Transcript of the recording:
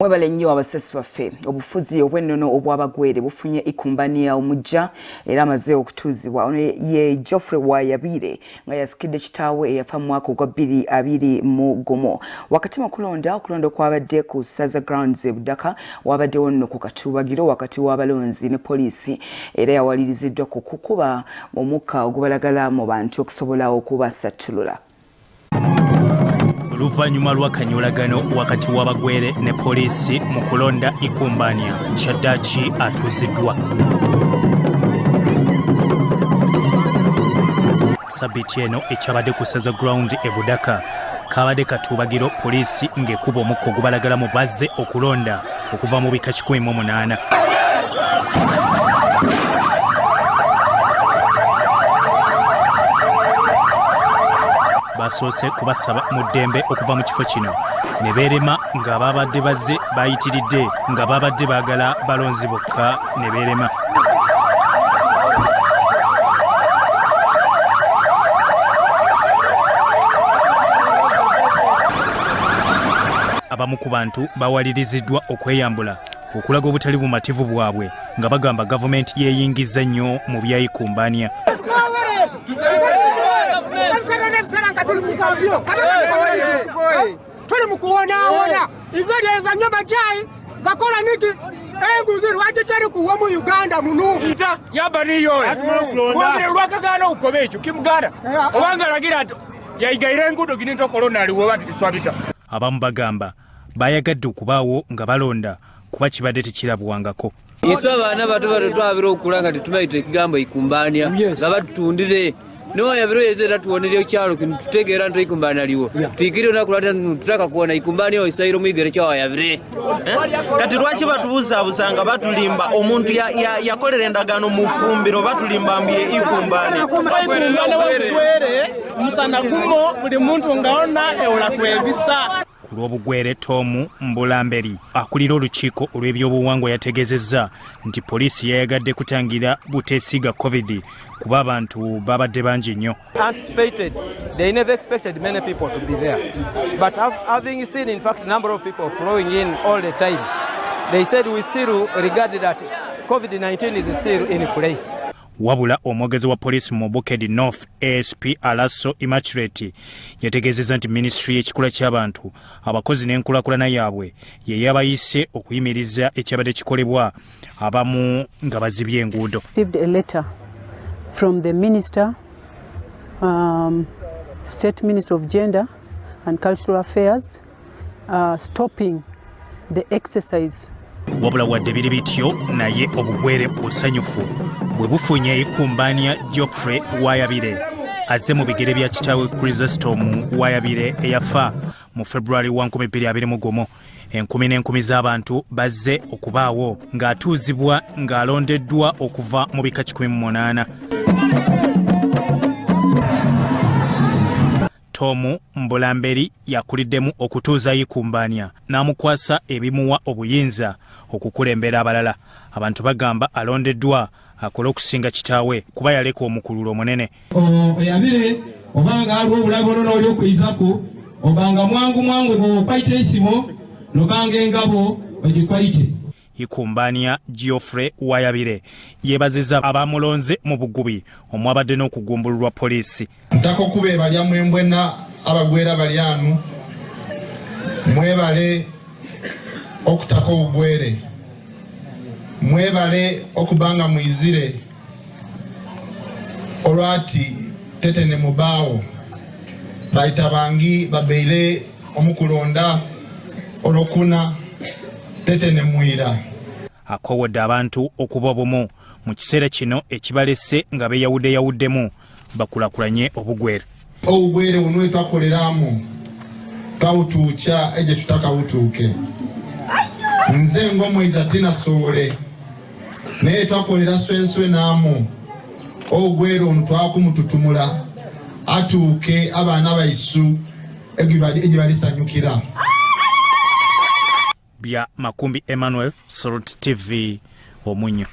Mwebale nnyo abasesi baffe obufuzi obwennono obw'abagwere bufunye ikumbania omujja era amaze okutuuzibwa. Ono ye Geofrey Wayabire nga yasikidde kitaawe eyafa mu mwaka ogwa 2021. Wakati mu okulonda kwabadde ku Saza Grounds Budaka wabaddewo nno ku katuubagiro wakati w'abalonzi ne poliisi era yawaliriziddwa ku kukuba omukka ogubalagala mu bantu okusobola okubasattulula. Oluvanyuma lw'akanyolagano wakati w'abagwere ne poliisi mu kulonda IKUMBANIA atuuziddwa. Sabbiiti eno ekyabadde ku Saza Ground e Budaka kabadde katuubagiro poliisi ng'ekuba omukka ogubalagala mu bazze okulonda okuva mu bika 18. Basoose kubasaba mu ddembe okuva mu kifo kino ne beerema nga babadde bazze bayitiridde nga babadde baagala balonzi bokka ne beerema. Abamu ku bantu bawaliriziddwa okweyambula okulaga obutali bumativu bwabwe nga bagamba gavumenti yeeyingiza nnyo mu bya IKUMBANIA. Tuli mukuona ivyo evanya bajai bakola niki enguzi rwachetari kuwa mu Uganda munu nta yabariyo wabire rwakagana ukobecho kimugara obanga lagira yayigaire engudo gininto corona aliwo bati twabita. Abamu bagamba bayagadde okubaawo nga balonda kuba kibadde tekirabwangako. Iso abaana bato twabira okulanga tetumayita ekigambo IKUMBANIA nga batutundire no yabiro yezera tuoneryo kyalo kinu tutegeera nto IKUMBANIA liwo tuyigire nakulata tutaka kuona IKUMBANIA oyisairo mwigere kyawa yabire kati lwaki batubuzaabuzanga batulimba omuntu yakolera endagaano mu fumbiro batulimba mbye IKUMBANIA wabugwere musana gumo buli muntu ngaona eola kwebisa. Ku lw'obugwere Tom Mbulamberi akulira olukiiko olw'ebyobuwangwa yategeezezza nti poliisi yayagadde kutangira buteesiga COVID kuba abantu babadde bangi nnyo. Anticipated, they never expected many people to be there, but having seen in fact a number of people flowing in all the time, they said we still regard that COVID-19 is still in place. Wabula omwogezi wa poliisi mu Bukedi North ASP Alaso Immaculate yategeezezza nti ministry y'ekikula ky'abantu abakozi n'enkulaakulana yaabwe ye yabayise okuyimiriza ekyabadde kikolebwa abamu nga bazibye enguudo. Received a letter from the minister, State Minister of Gender and Cultural Affairs, stopping the exercise. Wabula wadde biri bityo naye obugwere busanyufu bwe bufunye IKUMBANIA Geofrey Wayabire azze mu bigere bya kitaawe Chrysostom Wayabire eyafa mu February 2021. Enkumi n'enkumi z'abantu bazze okubaawo ng'atuuzibwa ng'alondeddwa okuva mu bika 18. Tom Mbulamberi yakuliddemu okutuuza IKUMBANIA n'amukwasa ebimuwa obuyinza okukulembera abalala. Abantu bagamba alondeddwa akola okusinga kitaawe kuba yaleka omukululo omunene. Oyabire obanga aliwo obulabono n'olyokuyizako obanga mwangu bw'okwayita esimo nobanga engabo ogikwayite. IKUMBANIA Geofrey Wayabire yeebazizza abamulonze mu bugubi omwabadde n'okugumbululwa poliisi. Ntako kubeebalya mwembwena abagwera balyanu mwebale okutaka obugwere mwebale okubanga mwizire olwati tetene mubaawo bayita bangi babeire omukulonda olwokuna tetene mwira. Akowodde abantu okuba bumu mu kiseera kino ekibalese nga beeyawuddemu bakulakulanye obugwere. Obugwere buno twakoleramu twawutuuca egye tutakawutuuke. Nze ng'omwezi tina soole naye twakolera swenswe naamu obugwere ono twakumututumula atuuke abaana baisu egibalisanyukira. Bya Makumbi Emmanuel, Salt TV, Omunyo.